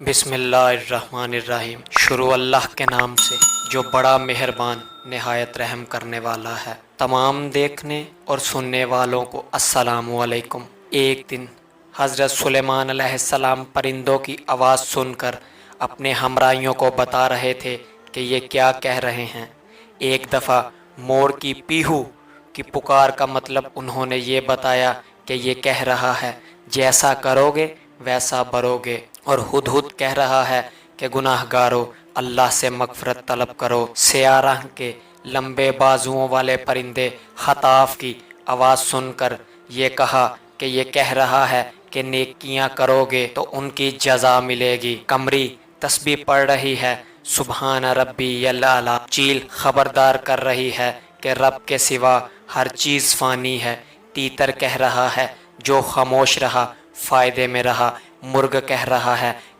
बिस्मिल्लाहिर्रहमानिर्रहीम। शुरू अल्लाह के नाम से जो बड़ा मेहरबान निहायत रहम करने वाला है। तमाम देखने और सुनने वालों को अस्सलामु अलैकुम। एक दिन हज़रत सुलेमान अलैहिस्सलाम परिंदों की आवाज़ सुनकर अपने हमराइयों को बता रहे थे कि ये क्या कह रहे हैं। एक दफ़ा मोर की पीहू की पुकार का मतलब उन्होंने ये बताया कि ये कह रहा है जैसा करोगे वैसा भरोगे, और हुदहुद कह रहा है कि गुनाहगारों अल्लाह से मगफरत तलब करो। सियाराह के लंबे बाजुओं वाले परिंदे खताफ की आवाज़ सुनकर ये कहा कि ये कह रहा है कि नेकियां करोगे तो उनकी जजा मिलेगी। कमरी तस्बीह पढ़ रही है, सुबहान रब्बी अल्ला। चील खबरदार कर रही है कि रब के सिवा हर चीज़ फ़ानी है। तीतर कह रहा है जो खामोश रहा फ़ायदे में रहा। मुर्ग कह रहा है कि